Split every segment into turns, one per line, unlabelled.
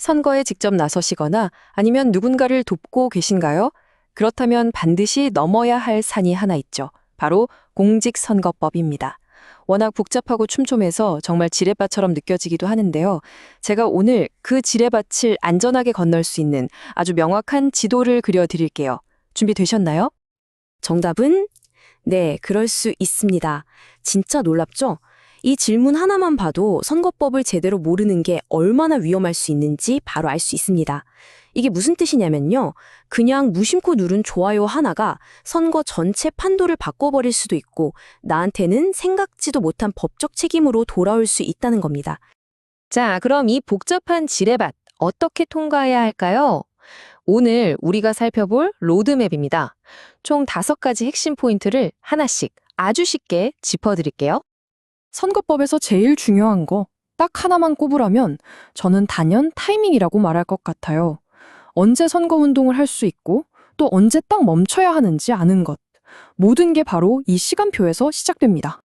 선거에 직접 나서시거나 아니면 누군가를 돕고 계신가요? 그렇다면 반드시 넘어야 할 산이 하나 있죠. 바로 공직선거법입니다. 워낙 복잡하고 촘촘해서 정말 지뢰밭처럼 느껴지기도 하는데요. 제가 오늘 그 지뢰밭을 안전하게 건널 수 있는 아주 명확한 지도를 그려드릴게요. 준비되셨나요?
정답은 네, 그럴 수 있습니다. 진짜 놀랍죠? 이 질문 하나만 봐도 선거법을 제대로 모르는 게 얼마나 위험할 수 있는지 바로 알 수 있습니다. 이게 무슨 뜻이냐면요. 그냥 무심코 누른 좋아요 하나가 선거 전체 판도를 바꿔버릴 수도 있고 나한테는 생각지도 못한 법적 책임으로 돌아올 수 있다는 겁니다.
자, 그럼 이 복잡한 지뢰밭 어떻게 통과해야 할까요? 오늘 우리가 살펴볼 로드맵입니다. 총 5가지 핵심 포인트를 하나씩 아주 쉽게 짚어드릴게요.
선거법에서 제일 중요한 거 딱 하나만 꼽으라면 저는 단연 타이밍이라고 말할 것 같아요. 언제 선거운동을 할 수 있고 또 언제 딱 멈춰야 하는지 아는 것. 모든 게 바로 이 시간표에서 시작됩니다.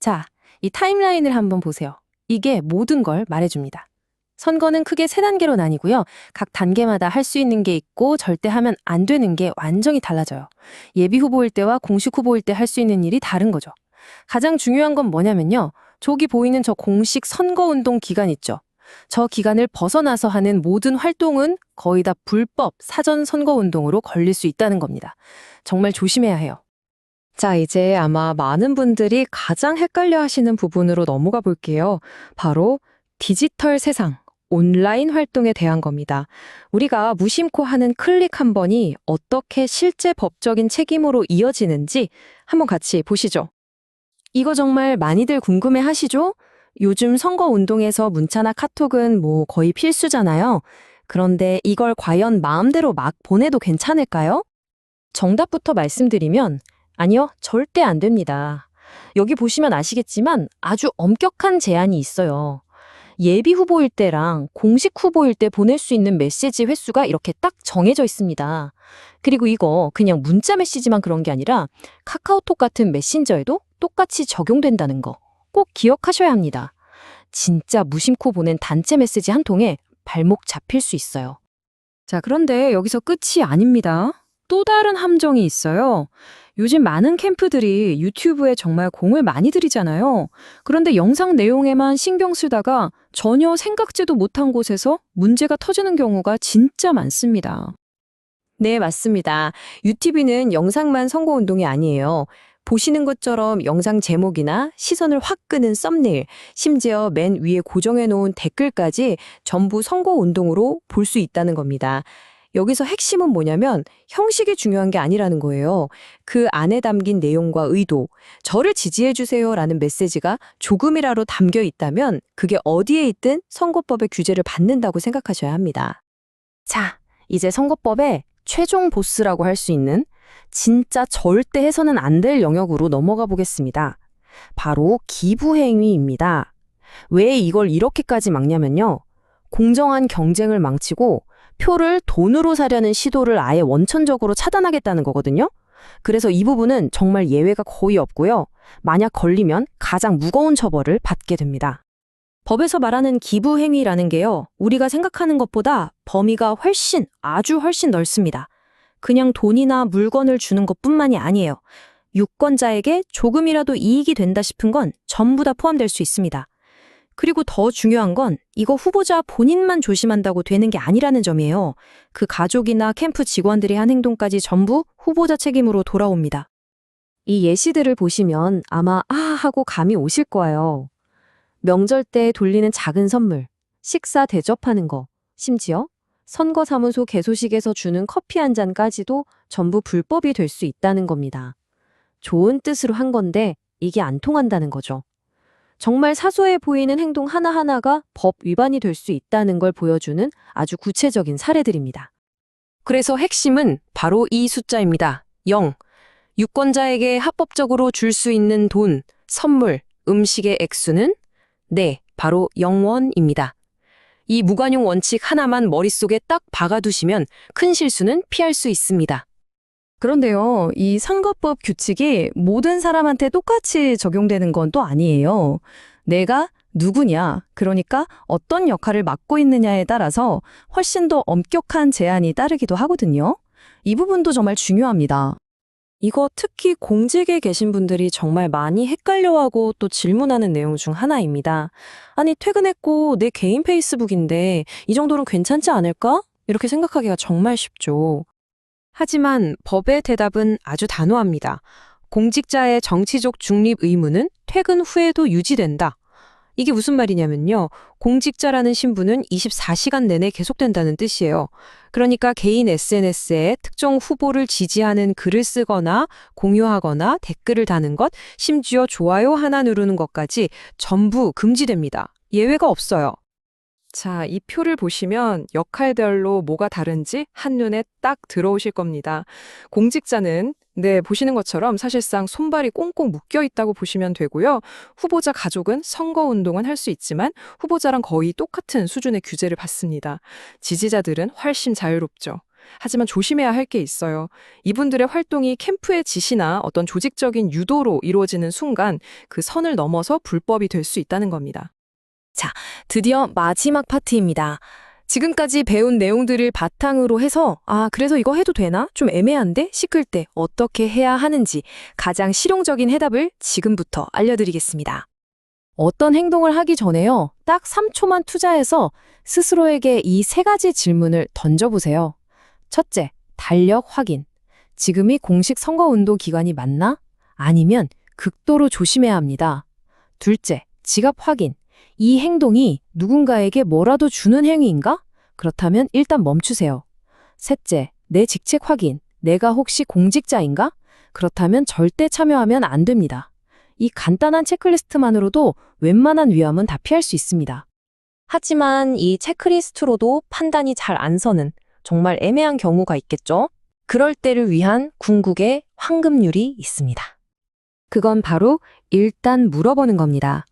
자, 이 타임라인을 한번 보세요. 이게 모든 걸 말해줍니다. 선거는 크게 3단계로 나뉘고요. 각 단계마다 할 수 있는 게 있고 절대 하면 안 되는 게 완전히 달라져요. 예비 후보일 때와 공식 후보일 때 할 수 있는 일이 다른 거죠. 가장 중요한 건 뭐냐면요. 저기 보이는 저 공식 선거운동 기간 있죠. 저 기간을 벗어나서 하는 모든 활동은 거의 다 불법 사전 선거운동으로 걸릴 수 있다는 겁니다. 정말 조심해야 해요.
자, 이제 아마 많은 분들이 가장 헷갈려 하시는 부분으로 넘어가 볼게요. 바로 디지털 세상, 온라인 활동에 대한 겁니다. 우리가 무심코 하는 클릭 한 번이 어떻게 실제 법적인 책임으로 이어지는지 한번 같이 보시죠.
이거 정말 많이들 궁금해 하시죠? 요즘 선거운동에서 문자나 카톡은 뭐 거의 필수잖아요. 그런데 이걸 과연 마음대로 막 보내도 괜찮을까요? 정답부터 말씀드리면 아니요, 절대 안 됩니다. 여기 보시면 아시겠지만 아주 엄격한 제한이 있어요. 예비 후보일 때랑 공식 후보일 때 보낼 수 있는 메시지 횟수가 이렇게 딱 정해져 있습니다. 그리고 이거 그냥 문자 메시지만 그런 게 아니라 카카오톡 같은 메신저에도 똑같이 적용된다는 거 꼭 기억하셔야 합니다. 진짜 무심코 보낸 단체 메시지 한 통에 발목 잡힐 수 있어요.
자, 그런데 여기서 끝이 아닙니다. 또 다른 함정이 있어요. 요즘 많은 캠프들이 유튜브에 정말 공을 많이 들이잖아요. 그런데 영상 내용에만 신경 쓰다가 전혀 생각지도 못한 곳에서 문제가 터지는 경우가 진짜 많습니다.
네, 맞습니다. 유튜브는 영상만 선거운동이 아니에요. 보시는 것처럼 영상 제목이나 시선을 확 끄는 썸네일, 심지어 맨 위에 고정해 놓은 댓글까지 전부 선거운동으로 볼 수 있다는 겁니다. 여기서 핵심은 뭐냐면 형식이 중요한 게 아니라는 거예요. 그 안에 담긴 내용과 의도, 저를 지지해 주세요라는 메시지가 조금이라도 담겨 있다면 그게 어디에 있든 선거법의 규제를 받는다고 생각하셔야 합니다. 자, 이제 선거법의 최종 보스라고 할 수 있는 진짜 절대 해서는 안 될 영역으로 넘어가 보겠습니다. 바로 기부행위입니다. 왜 이걸 이렇게까지 막냐면요. 공정한 경쟁을 망치고 표를 돈으로 사려는 시도를 아예 원천적으로 차단하겠다는 거거든요. 그래서 이 부분은 정말 예외가 거의 없고요. 만약 걸리면 가장 무거운 처벌을 받게 됩니다. 법에서 말하는 기부행위라는 게요. 우리가 생각하는 것보다 범위가 아주 훨씬 넓습니다. 그냥 돈이나 물건을 주는 것뿐만이 아니에요. 유권자에게 조금이라도 이익이 된다 싶은 건 전부 다 포함될 수 있습니다. 그리고 더 중요한 건 이거 후보자 본인만 조심한다고 되는 게 아니라는 점이에요. 그 가족이나 캠프 직원들이 한 행동까지 전부 후보자 책임으로 돌아옵니다. 이 예시들을 보시면 아마 하고 감이 오실 거예요. 명절 때 돌리는 작은 선물, 식사 대접하는 거, 심지어 선거사무소 개소식에서 주는 커피 한 잔까지도 전부 불법이 될 수 있다는 겁니다. 좋은 뜻으로 한 건데 이게 안 통한다는 거죠. 정말 사소해 보이는 행동 하나하나가 법 위반이 될 수 있다는 걸 보여주는 아주 구체적인 사례들입니다. 그래서 핵심은 바로 이 숫자입니다. 0. 유권자에게 합법적으로 줄 수 있는 돈, 선물, 음식의 액수는 네, 바로 0원입니다. 이 무관용 원칙 하나만 머릿속에 딱 박아두시면 큰 실수는 피할 수 있습니다.
그런데요, 이 선거법 규칙이 모든 사람한테 똑같이 적용되는 건 또 아니에요. 내가
누구냐, 그러니까 어떤 역할을 맡고 있느냐에 따라서 훨씬 더 엄격한 제한이 따르기도 하거든요. 이 부분도 정말 중요합니다.
이거 특히 공직에 계신 분들이 정말 많이 헷갈려하고 또 질문하는 내용 중 하나입니다. 아니, 퇴근했고 내 개인 페이스북인데 이 정도는 괜찮지 않을까? 이렇게 생각하기가 정말 쉽죠.
하지만 법의 대답은 아주 단호합니다. 공직자의 정치적 중립 의무는 퇴근 후에도 유지된다. 이게 무슨 말이냐면요. 공직자라는 신분은 24시간 내내 계속된다는 뜻이에요. 그러니까 개인 SNS에 특정 후보를 지지하는 글을 쓰거나 공유하거나 댓글을 다는 것, 심지어 좋아요 하나 누르는 것까지 전부 금지됩니다. 예외가 없어요.
자, 이 표를 보시면 역할별로 뭐가 다른지 한눈에 딱 들어오실 겁니다. 공직자는 보시는 것처럼 사실상 손발이 꽁꽁 묶여 있다고 보시면 되고요. 후보자 가족은 선거운동은 할 수 있지만 후보자랑 거의 똑같은 수준의 규제를 받습니다. 지지자들은 훨씬 자유롭죠. 하지만 조심해야 할 게 있어요. 이분들의 활동이 캠프의 지시나 어떤 조직적인 유도로 이루어지는 순간 그 선을 넘어서 불법이 될 수 있다는 겁니다.
드디어 마지막 파트입니다. 지금까지 배운 내용들을 바탕으로 해서 그래서 이거 해도 되나? 좀 애매한데? 싶을 때 어떻게 해야 하는지 가장 실용적인 해답을 지금부터 알려드리겠습니다. 어떤 행동을 하기 전에요. 딱 3초만 투자해서 스스로에게 이 3가지 질문을 던져보세요. 첫째, 달력 확인. 지금이 공식 선거운동 기간이 맞나? 아니면 극도로 조심해야 합니다. 둘째, 지갑 확인. 이 행동이 누군가에게 뭐라도 주는 행위인가? 그렇다면 일단 멈추세요. 셋째, 내 직책 확인. 내가 혹시 공직자인가? 그렇다면 절대 참여하면 안 됩니다. 이 간단한 체크리스트만으로도 웬만한 위험은 다 피할 수 있습니다.
하지만 이 체크리스트로도 판단이 잘 안 서는 정말 애매한 경우가 있겠죠? 그럴 때를 위한 궁극의 황금률이 있습니다.
그건 바로 일단 물어보는 겁니다.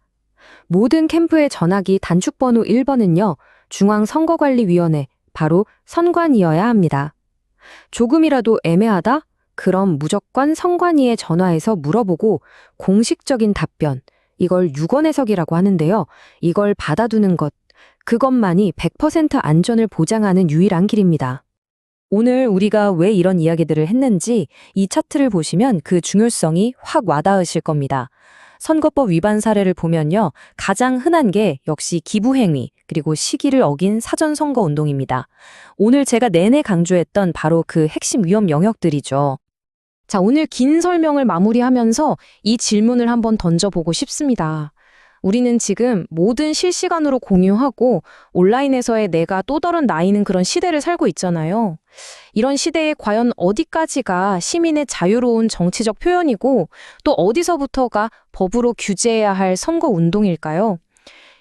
모든 캠프의 전화기 단축번호 1번은요, 중앙선거관리위원회, 바로 선관위여야 합니다. 조금이라도 애매하다? 그럼 무조건 선관위에 전화해서 물어보고 공식적인 답변, 이걸 유권 해석이라고 하는데요. 이걸 받아두는 것, 그것만이 100% 안전을 보장하는 유일한 길입니다. 오늘 우리가 왜 이런 이야기들을 했는지 이 차트를 보시면 그 중요성이 확 와닿으실 겁니다. 선거법 위반 사례를 보면요. 가장 흔한 게 역시 기부행위, 그리고 시기를 어긴 사전선거운동입니다. 오늘 제가 내내 강조했던 바로 그 핵심 위험 영역들이죠. 자, 오늘 긴 설명을 마무리하면서 이 질문을 한번 던져보고 싶습니다. 우리는 지금 모든 실시간으로 공유하고 온라인에서의 내가 또 다른 나이는 그런 시대를 살고 있잖아요. 이런 시대에 과연 어디까지가 시민의 자유로운 정치적 표현이고 또 어디서부터가 법으로 규제해야 할 선거 운동일까요?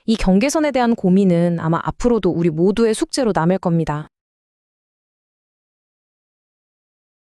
이 경계선에 대한 고민은 아마 앞으로도 우리 모두의 숙제로 남을 겁니다.